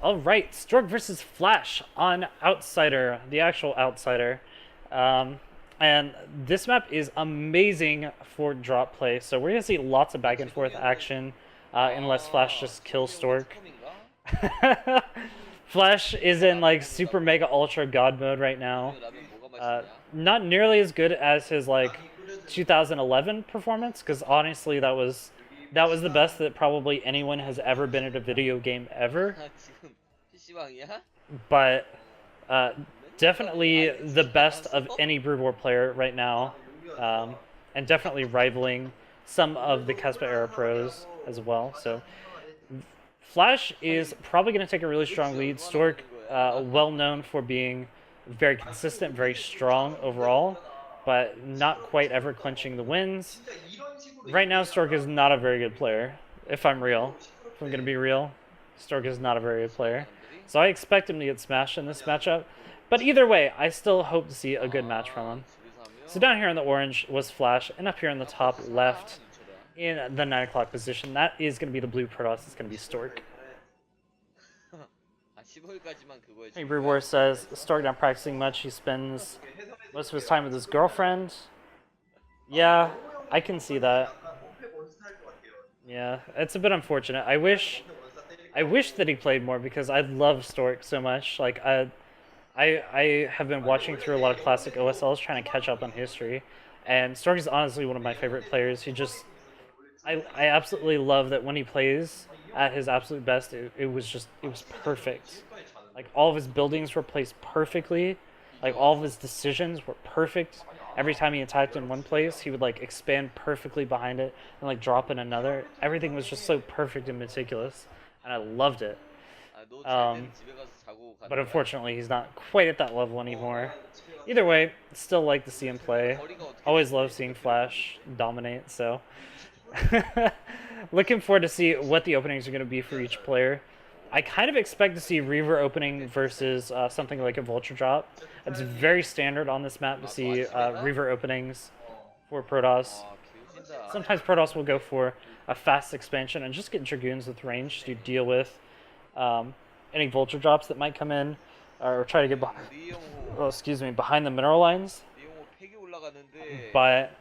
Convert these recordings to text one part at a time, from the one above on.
All right, Stork versus Flash on Outsider, the actual Outsider. And this map is amazing for drop play. So we're going to see lots of back and forth action unless Flash just kills Stork. Flash is in like super mega ultra god mode right now. Not nearly as good as his like 2011 performance, because honestly that was the best that probably anyone has ever been at a video game ever. But definitely the best of any Brood War player right now, and definitely rivaling some of the Kespa era pros as well. So Flash is probably going to take a really strong lead. Stork, well known for being very consistent, very strong overall, but not quite ever clinching the wins. Right now, Stork is not a very good player, if I'm real. If I'm going to be real, Stork is not a very good player. So I expect him to get smashed in this matchup. But either way, I still hope to see a good match from him. So down here in the orange was Flash, and up here in the top left in the 9 o'clock position, that is going to be the blue Protoss. It's going to be Stork. Hey, Brood War says, Stork not practicing much. He spends most of his time with his girlfriend. Yeah, I can see that. Yeah, it's a bit unfortunate. I wish that he played more, because I love Stork so much. Like I have been watching through a lot of classic OSLs trying to catch up on history, and Stork is honestly one of my favorite players. He just I absolutely love that when he plays at his absolute best, it was perfect. Like all of his buildings were placed perfectly. Like all of his decisions were perfect. Every time he attacked in one place, he would like expand perfectly behind it and like drop in another. Everything was just so perfect and meticulous, and I loved it. But unfortunately, he's not quite at that level anymore. Either way, still like to see him play. Always love seeing Flash dominate, so looking forward to see what the openings are going to be for each player. I kind of expect to see Reaver opening versus something like a Vulture drop. It's very standard on this map to see Reaver openings for Protoss. Sometimes Protoss will go for a fast expansion and just get Dragoons with range to deal with any Vulture drops that might come in, or try to get behind the mineral lines. But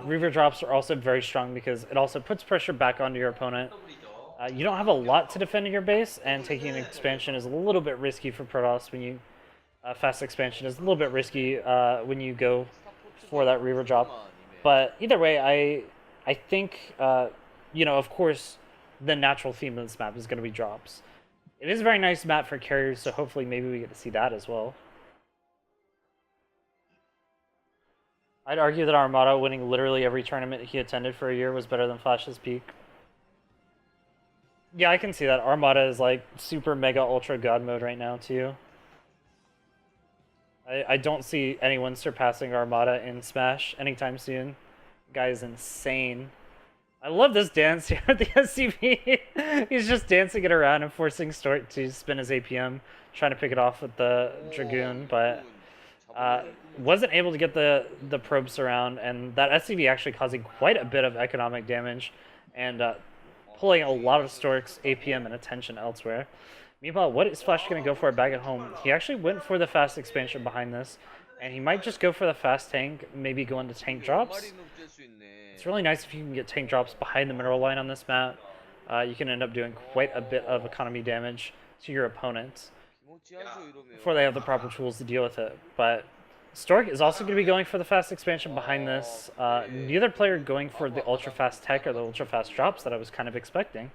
Reaver drops are also very strong because it also puts pressure back onto your opponent. You don't have a lot to defend in your base, and taking an expansion is a little bit risky for Protoss when you... fast expansion is a little bit risky when you go for that Reaver drop. But either way, I think, you know, of course, the natural theme of this map is going to be drops. It is a very nice map for carriers, so hopefully maybe we get to see that as well. I'd argue that Armada winning literally every tournament he attended for a year was better than Flash's peak. Yeah, I can see that. Armada is like super mega ultra god mode right now too. I don't see anyone surpassing Armada in Smash anytime soon. Guy is insane. I love this dance here at the SCV. He's just dancing it around and forcing Stork to spin his APM, trying to pick it off with the Dragoon, but wasn't able to get the probes around, and that SCV actually causing quite a bit of economic damage, and pulling a lot of Stork's APM and attention elsewhere. Meanwhile, what is Flash going to go for back at home? He actually went for the fast expansion behind this, and he might just go for the fast tank, maybe go into tank drops. It's really nice if you can get tank drops behind the mineral line on this map. You can end up doing quite a bit of economy damage to your opponent before they have the proper tools to deal with it. But Stork is also going to be going for the fast expansion behind this. Neither player going for the ultra fast tech or the ultra fast drops that I was kind of expecting.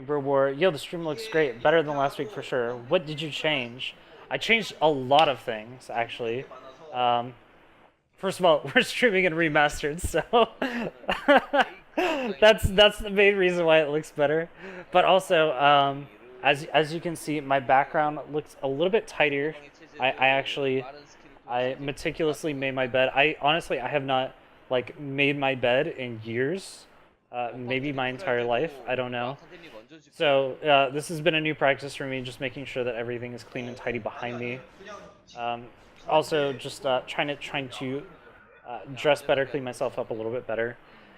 Brood War, yo, the stream looks great. Better than last week for sure. What did you change? I changed a lot of things, actually. First of all, we're streaming in remastered, so that's the main reason why it looks better. But also, as you can see, my background looks a little bit tighter. I meticulously made my bed. Honestly, I have not like made my bed in years. Maybe my entire life, I don't know. So this has been a new practice for me, just making sure that everything is clean and tidy behind me. Also, just trying to dress better, clean myself up a little bit better,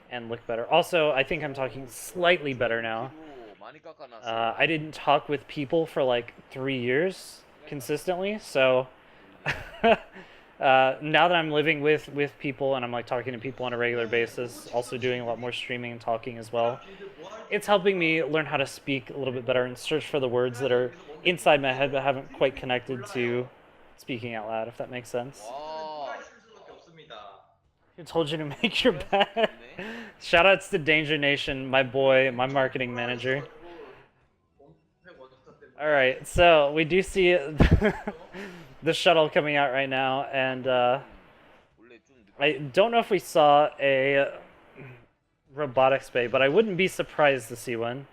and look better. Also, I think I'm talking slightly better now. I didn't talk with people for like 3 years consistently, so now that I'm living with people and I'm like talking to people on a regular basis, also doing a lot more streaming and talking as well, it's helping me learn how to speak a little bit better and search for the words that are inside my head but haven't quite connected to speaking out loud, if that makes sense. Who told you to make your bed? Shoutouts to Danger Nation, my boy, my marketing manager. Alright, so we do see the shuttle coming out right now, and I don't know if we saw a robotics bay, but I wouldn't be surprised to see one.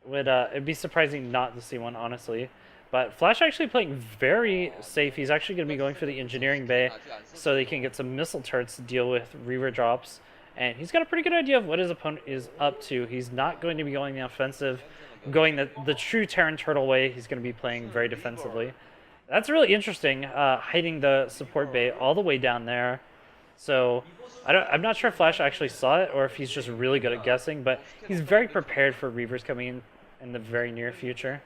It'd be surprising not to see one, honestly. But Flash actually playing very safe. He's actually going to be going for the engineering bay so they can get some missile turrets to deal with Reaver drops. And he's got a pretty good idea of what his opponent is up to. He's not going to be going the offensive, going the true Terran Turtle way. He's going to be playing very defensively. That's really interesting, hiding the support bay all the way down there. So I'm not sure if Flash actually saw it or if he's just really good at guessing, but he's very prepared for Reavers coming in the very near future.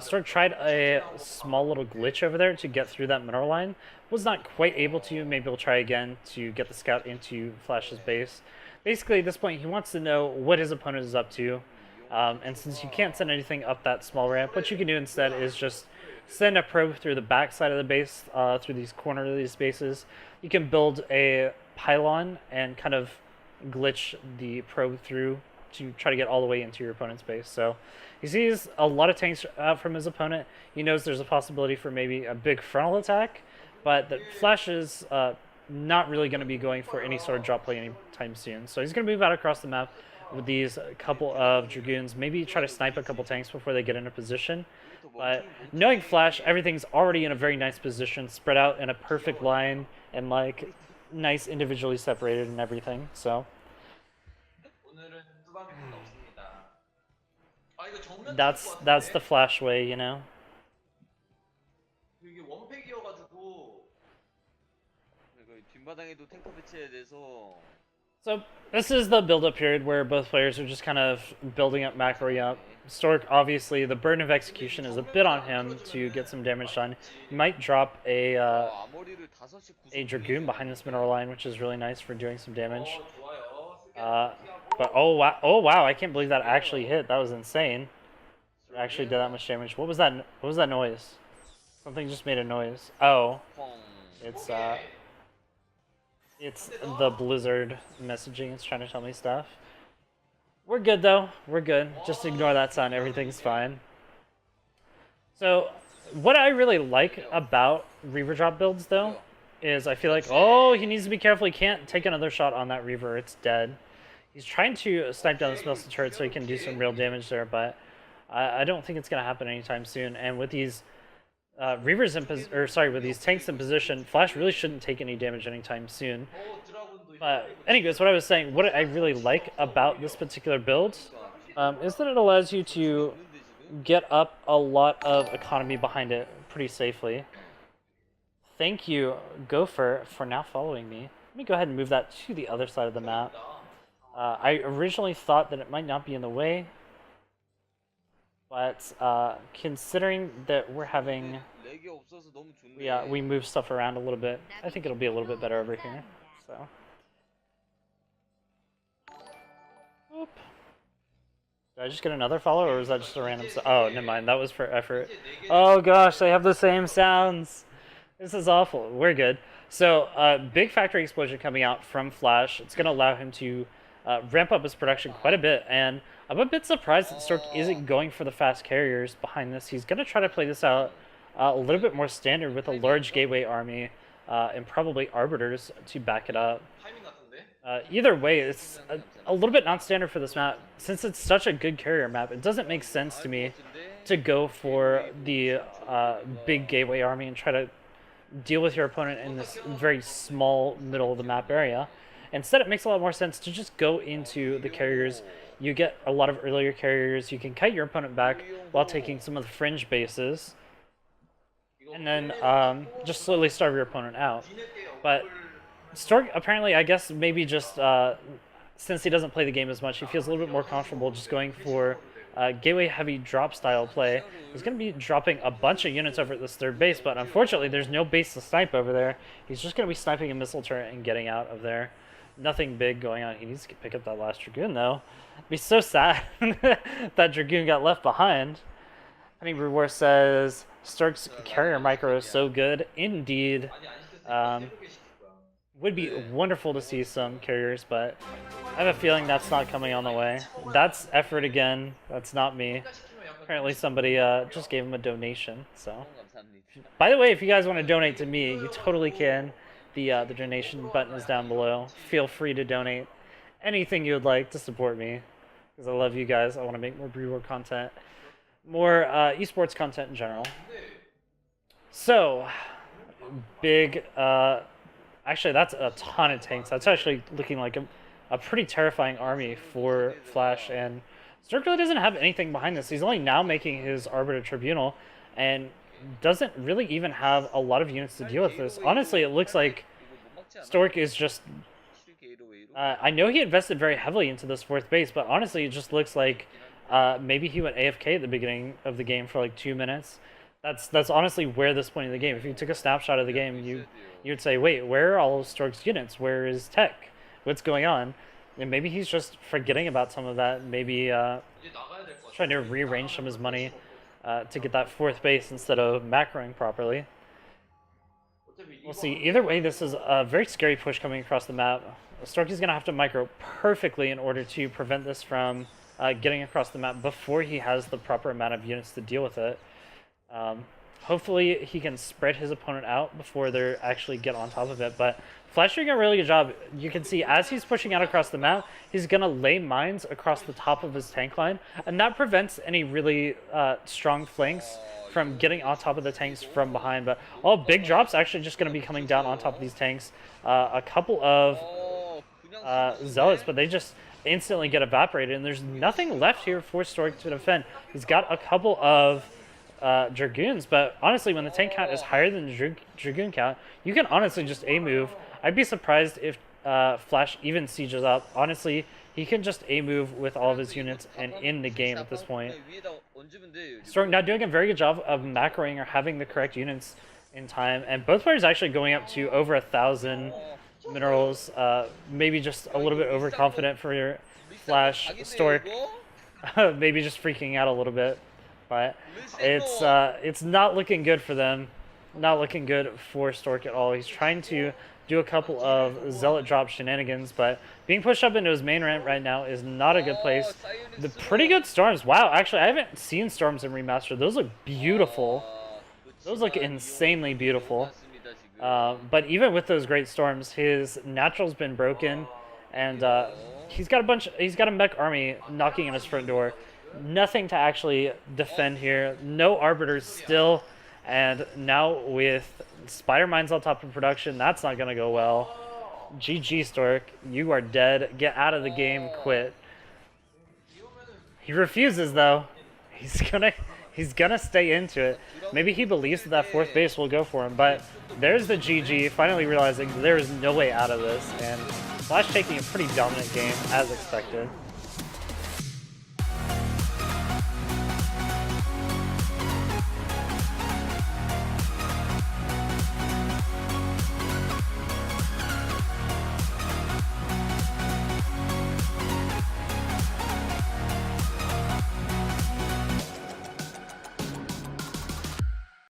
Stork tried a small little glitch over there to get through that mineral line. Was not quite able to. Maybe he'll try again to get the scout into Flash's base. Basically, at this point, he wants to know what his opponent is up to. And since you can't send anything up that small ramp, what you can do instead is just send a probe through the back side of the base, through these corners of these bases. You can build a pylon and kind of glitch the probe through to try to get all the way into your opponent's base. So he sees a lot of tanks from his opponent. He knows there's a possibility for maybe a big frontal attack, but the Flash is not really going to be going for any sort of drop play anytime soon. So he's going to move out across the map with these couple of Dragoons, maybe try to snipe a couple tanks before they get into position. But knowing Flash, everything's already in a very nice position, spread out in a perfect line and like nice individually separated and everything. So that's the Flash way, you know. So this is the build-up period where both players are just kind of building up, macroing up. Stork, obviously, the burden of execution is a bit on him to get some damage done. He might drop a Dragoon behind this mineral line, which is really nice for doing some damage. But oh wow, I can't believe that actually hit. That was insane. It actually did that much damage. What was that? What was that noise? Something just made a noise. Oh, it's the Blizzard messaging. It's trying to tell me stuff. We're good though. We're good. Just ignore that sound. Everything's fine. So, what I really like about Reaver drop builds though is I feel like, oh, he needs to be careful. He can't take another shot on that Reaver. It's dead. He's trying to snipe down this missile turret so he can do some real damage there, but I don't think it's going to happen anytime soon. And with these with these tanks in position, Flash really shouldn't take any damage anytime soon. But anyways, what I was saying, what I really like about this particular build is that it allows you to get up a lot of economy behind it pretty safely. Thank you, Gopher, for now following me. Let me go ahead and move that to the other side of the map. I originally thought that it might not be in the way, but considering that we're having, we move stuff around a little bit, I think it'll be a little bit better over here. So, oop. Did I just get another follow, or was that just a random? Oh, never mind. That was for effort. Oh gosh, they have the same sounds. This is awful. We're good. So, big factory explosion coming out from Flash. It's going to allow him to ramp up his production quite a bit, and I'm a bit surprised that Stork isn't going for the fast carriers behind this. He's going to try to play this out a little bit more standard with a large gateway army and probably arbiters to back it up. Either way, it's a little bit non-standard for this map. Since it's such a good carrier map, it doesn't make sense to me to go for the big gateway army and try to deal with your opponent in this very small middle of the map area. Instead, it makes a lot more sense to just go into the carriers. You get a lot of earlier carriers. You can kite your opponent back while taking some of the fringe bases. And then just slowly starve your opponent out. But Stork, apparently, I guess, maybe just since he doesn't play the game as much, he feels a little bit more comfortable just going for gateway heavy drop style play. He's going to be dropping a bunch of units over at this third base, but unfortunately there's no base to snipe over there. He's just going to be sniping a missile turret and getting out of there. Nothing big going on. He needs to pick up that last Dragoon though. It'd be so sad that Dragoon got left behind. Penny Rewar says, Stork's carrier micro is so good. Indeed. Would be wonderful to see some carriers, but I have a feeling that's not coming on the way. That's effort again. That's not me. Apparently somebody just gave him a donation. So, by the way, if you guys want to donate to me, you totally can. The donation button is down below. Feel free to donate anything you would like to support me, because I love you guys. I want to make more Brewer content, more esports content in general. So, big. Actually, that's a ton of tanks. That's actually looking like a pretty terrifying army for Flash. And Stork really doesn't have anything behind this. He's only now making his Arbiter Tribunal and doesn't really even have a lot of units to deal with this. Honestly, it looks like Stork is just... I know he invested very heavily into this fourth base, but honestly, it just looks like maybe he went AFK at the beginning of the game for like 2 minutes. That's honestly where this point in the game. If you took a snapshot of the game, you would say, wait, where are all of Stork's units? Where is tech? What's going on? And maybe he's just forgetting about some of that. Maybe trying to rearrange some of his money to get that fourth base instead of macroing properly. We'll see. Either way, this is a very scary push coming across the map. Stork is going to have to micro perfectly in order to prevent this from getting across the map before he has the proper amount of units to deal with it. Hopefully he can spread his opponent out before they actually get on top of it, but Flash doing a really good job. You can see as he's pushing out across the map, he's going to lay mines across the top of his tank line, and that prevents any really strong flanks from getting on top of the tanks from behind. But all big drops actually just going to be coming down on top of these tanks. A couple of zealots, but they just instantly get evaporated, and there's nothing left here for Stork to defend. He's got a couple of Dragoons, but honestly, when the tank count is higher than the Dragoon count, you can honestly just A-move. I'd be surprised if Flash even sieges up. Honestly, he can just A-move with all of his units and in the game at this point. Stork now doing a very good job of macroing or having the correct units in time, and both players actually going up to over 1,000 minerals. Maybe just a little bit overconfident for your Flash. Stork maybe just freaking out a little bit. But it's not looking good for them. Not looking good for Stork at all. He's trying to do a couple of zealot drop shenanigans, but being pushed up into his main ramp right now is not a good place. The pretty good storms. Wow, actually, I haven't seen storms in Remastered. Those look beautiful. Those look insanely beautiful. But even with those great storms, his natural's been broken, and he's got a mech army knocking on his front door. Nothing to actually defend here. No arbiters still, and now with spider mines on top of production, that's not gonna go well. GG Stork, you are dead. Get out of the game. Quit. He refuses though. He's gonna stay into it. Maybe he believes that fourth base will go for him, but there's the GG, finally realizing there is no way out of this, and Flash taking a pretty dominant game as expected.